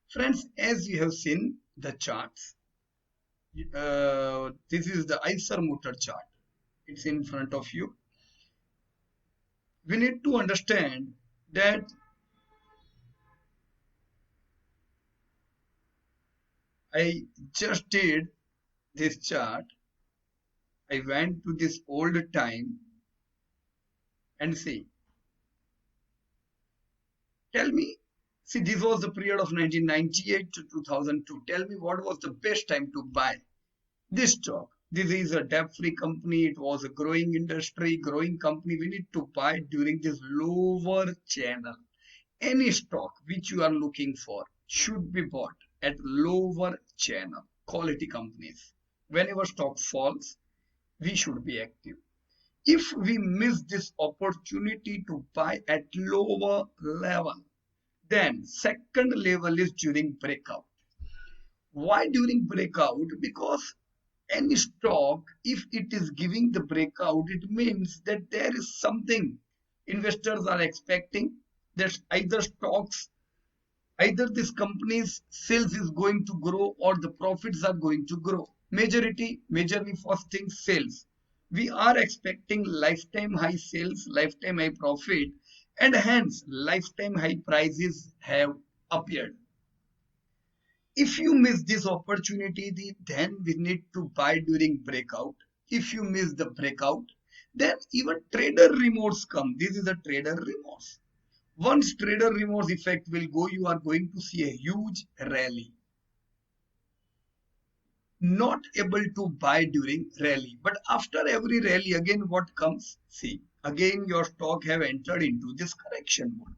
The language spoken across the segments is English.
Friends, as you have seen the charts, this is the Eiser motor chart. It's in front of you. We need to understand that I just did this chart. I went to this old time and see. Tell me, see, this was the period of 1998 to 2002. Tell me what was the best time to buy this stock. This is a debt-free company. It was a growing industry, growing company. We need to buy during this lower channel. Any stock which you are looking for should be bought at lower channel. Quality companies. Whenever stock falls, we should be active. If we miss this opportunity to buy at lower level, then second level is during breakout. Why during breakout? Because any stock, if it is giving the breakout, it means that there is something investors are expecting, that either this company's sales is going to grow or the profits are going to grow. Majorly first thing, sales. We are expecting lifetime high sales, lifetime high profit, and hence lifetime high prices have appeared. If you miss this opportunity, then we need to buy during breakout. If you miss the breakout, then even trader remorse come. This is a trader remorse. Once trader remorse effect will go, you are going to see a huge rally. Not able to buy during rally, but after every rally, again what comes? See, again your stock have entered into this correction mode.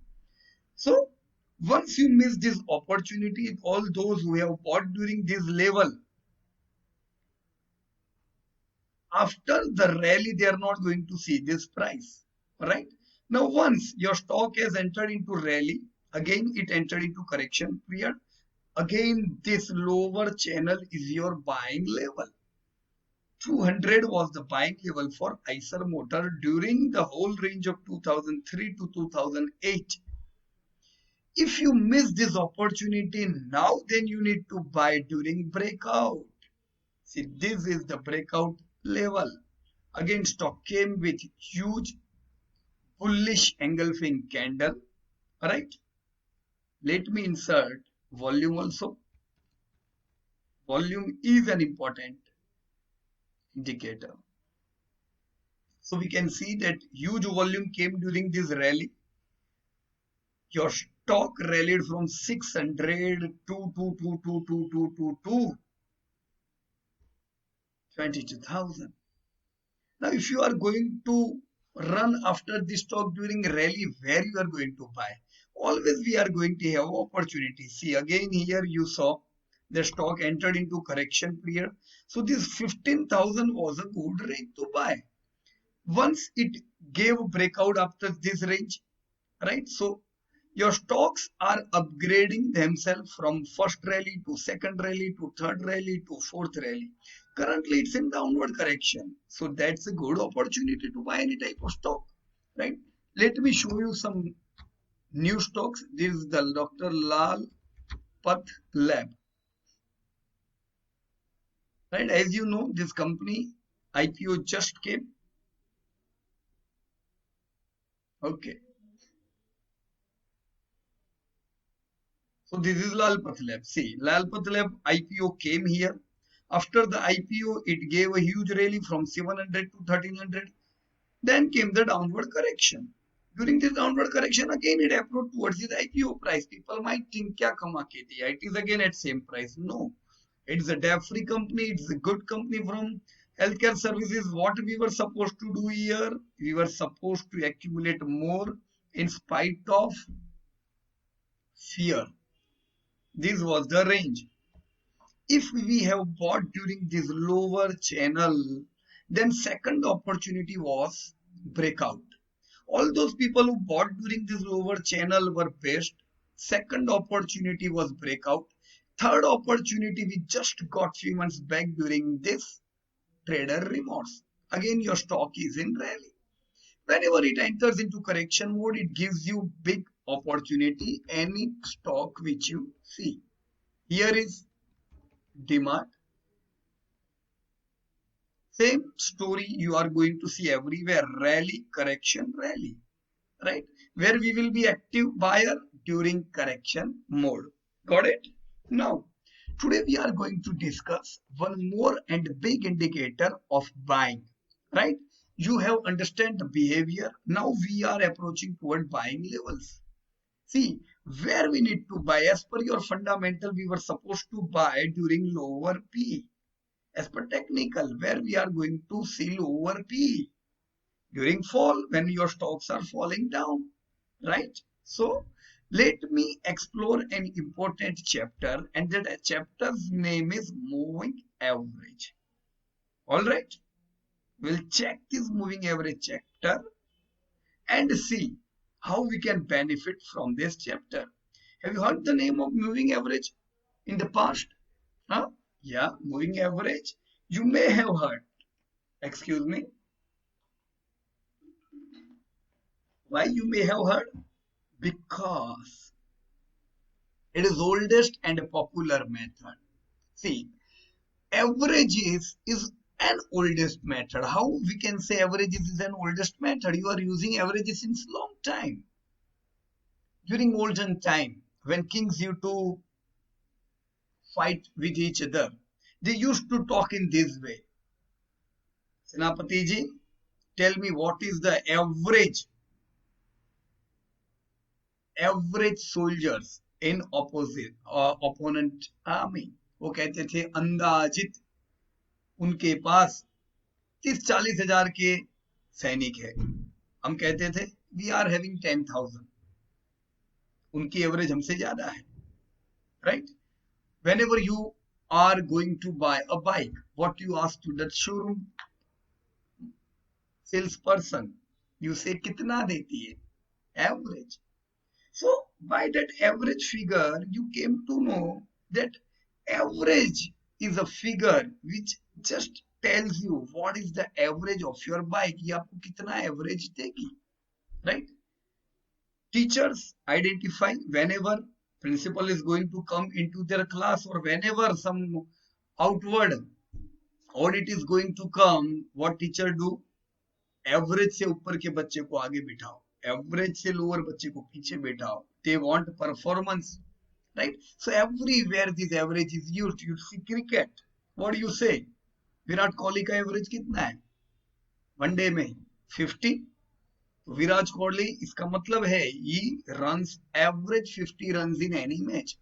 So once you miss this opportunity, all those who have bought during this level, after the rally, they are not going to see this price, right? Now, once your stock has entered into rally, again it entered into correction period. Again, this lower channel is your buying level. 200 was the buying level for Eiser Motor during the whole range of 2003 to 2008. If you miss this opportunity now, then you need to buy during breakout. See, this is the breakout level. Again, stock came with huge bullish engulfing candle. Alright, let me insert volume also. Volume is an important indicator. So we can see that huge volume came during this rally. Your stock rallied from 600 to 22,000. Now, if you are going to run after this stock during rally, where you are going to buy? Always we are going to have opportunity. See, again here you saw the stock entered into correction period. So this 15,000 was a good range to buy. Once it gave breakout after this range, right? So your stocks are upgrading themselves from first rally to second rally to third rally to fourth rally. Currently, it's in downward correction. So that's a good opportunity to buy any type of stock, right? Let me show you some new stocks. This is the Dr. Lal Path Lab, right? As you know, this company IPO just came. Okay. So this is Lal Path Lab. See, Lal Path Lab IPO came here. After the IPO, it gave a huge rally from 700 to 1300. Then came the downward correction. During this downward correction, again it approached towards the IPO price. People might think, kya kama ke diya? It is again at same price. No, it's a debt-free company. It's a good company from healthcare services. What we were supposed to do here, we were supposed to accumulate more in spite of fear. This was the range. If we have bought during this lower channel, then second opportunity was breakout. All those people who bought during this lower channel were best. Second opportunity was breakout. Third opportunity we just got few months back during this trader remorse. Again, your stock is in rally. Whenever it enters into correction mode, it gives you big opportunity, any stock which you see. Here is DMart. Same story you are going to see everywhere. Rally, correction, rally. Right? Where we will be active buyer during correction mode. Got it? Now, today we are going to discuss one more and big indicator of buying. Right? You have understand the behavior. Now we are approaching toward buying levels. See, where we need to buy as per your fundamental, we were supposed to buy during lower P. As per technical, where we are going to see lower P during fall when your stocks are falling down, right? So let me explore an important chapter, and that chapter's name is moving average. All right, we'll check this moving average chapter and see how we can benefit from this chapter. Have you heard the name of moving average in the past? Huh? Yeah, moving average. You may have heard. Excuse me. Why you may have heard? Because it is oldest and a popular method. See, averages is an oldest method. How we can say averages is an oldest method? You are using averages since long time. During olden time, when kings used to fight with each other, they used to talk in this way. Senapati ji, tell me what is the average soldiers in opponent army. वो कहते थे अंदाजित उनके पास 30-40 हजार के सैनिक है. हम कहते थे वी आर हैविंग 10,000. उनकी एवरेज हमसे ज्यादा है, right? Whenever you are going to buy a bike, what you ask to that showroom salesperson, you say कितना देती है? Average. So by that average figure, you came to know that average is a figure which just tells you what is the average of your bike. ये आपको कितना average देगी, right? Teachers identify whenever principal is going to come into their class or whenever some outward audit is going to come, what teacher do? Average से ऊपर के बच्चे को आगे बिठाओ, average से lower बच्चे को पीछे बिठाओ. They want performance, right? So everywhere this average is used. You see cricket, what do you say? Virat Kohli का एवरेज कितना है वनडे में? 50. विराट कोहली, इसका मतलब है he runs average 50 runs in any match.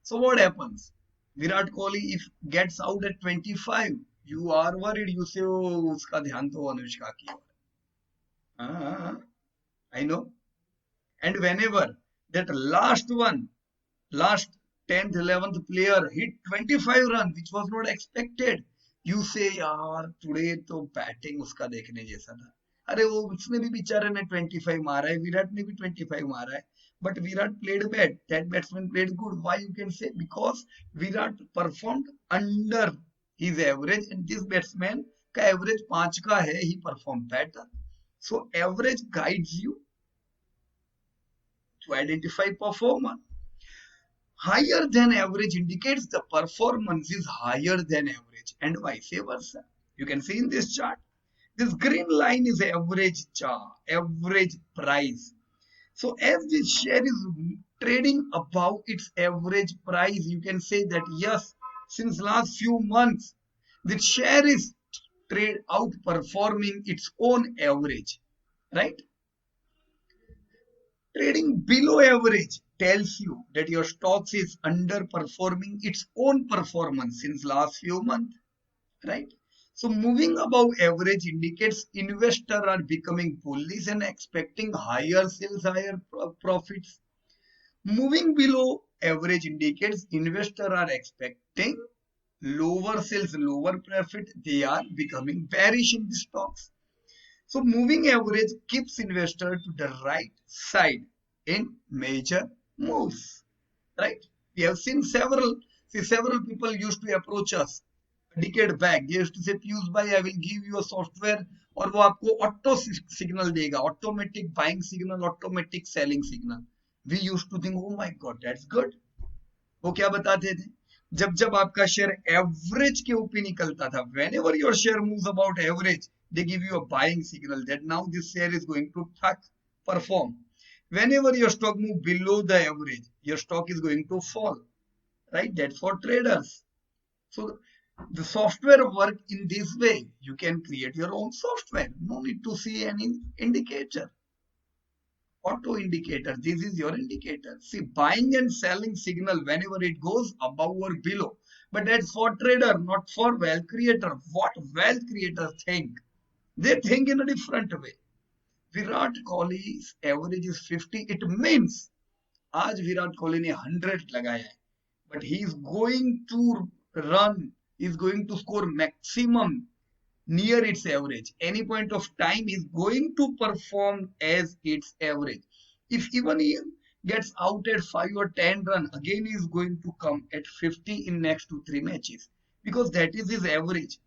So what happens? Virat Kohli if gets out at 25, you are worried. You say, oh, उसका ध्यान तो अनुष्का की ओर. I know. And whenever that last 10th 11th player hit 25 runs, which was not expected, you say यार today तो batting उसका देखने जैसा था. अरे वो उसने भी बेचारे ने 25 मारा है, विराट ने भी 25 मारा है, but Virat played bad. That batsman played good. Why you can say? Because Virat performed under his average and this batsman का average 5 का है, he performed better. So average guides you to identify performance. Higher than average indicates the performance is higher than average and vice versa. You can see in this chart. This green line is average price. So as this share is trading above its average price, you can say that yes, since last few months, the share is outperforming its own average, right? Trading below average tells you that your stocks is underperforming its own performance since last few months, right? So moving above average indicates investors are becoming bullish and expecting higher sales, higher profits. Moving below average indicates investors are expecting lower sales, lower profit. They are becoming bearish in the stocks. So moving average keeps investor to the right side in major moves, right? We have seen several people used to approach us a decade back. They used to say, Piyush bhai, I will give you a software और वो आपको auto signal देगा, automatic buying signal, automatic selling signal. We used to think, oh my god, that's good. वो क्या बताते थे, जब जब आपका शेयर एवरेज के ऊपर निकलता था, whenever your share moves about average, they give you a buying signal that now this share is going to perform. Whenever your stock move below the average, your stock is going to fall, right? That's for traders. So the software work in this way. You can create your own software. No need to see any indicator. Auto indicator. This is your indicator. See, buying and selling signal whenever it goes above or below. But that's for trader, not for wealth creator. What wealth creators think? They think in a different way. Virat Kohli's average is 50. It means आज विराट कोहली ने 100 लगाया है, but he is going to run, he is going to score maximum near its average. Any point of time is going to perform as its average. If even he gets out at 5 or 10 run, again he is going to come at 50 in next 2-3 matches, because that is his average.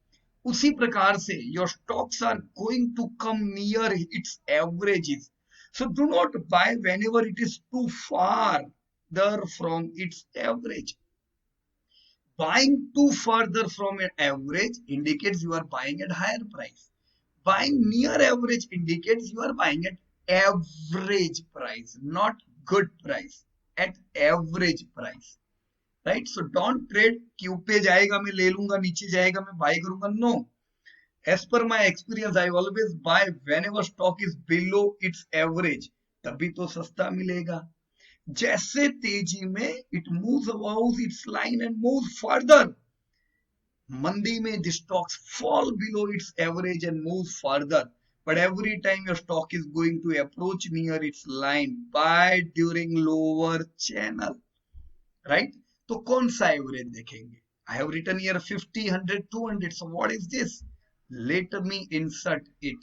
उसी प्रकार से your stocks are going to come near its averages. So do not buy whenever it is too far from its average. Buying too further from an average indicates you are buying at higher price. Buying near average indicates you are buying at average price, not good price, at average price. Right? So don't trade कि ऊपर जाएगा मैं ले लूंगा, नीचे जाएगा मैं bye करूंगा. No. As per my experience, I always buy whenever stock is below its average. तभी तो सस्ता मिलेगा. जैसे तेजी में it moves above its line and moves further. मंदी में the stocks fall below its average and moves further. But every time your stock is going to approach near its line, buy during lower channel. Right? तो कौन सा average देखेंगे? I have written here 50, 100, 200. So what is this? Let me insert it.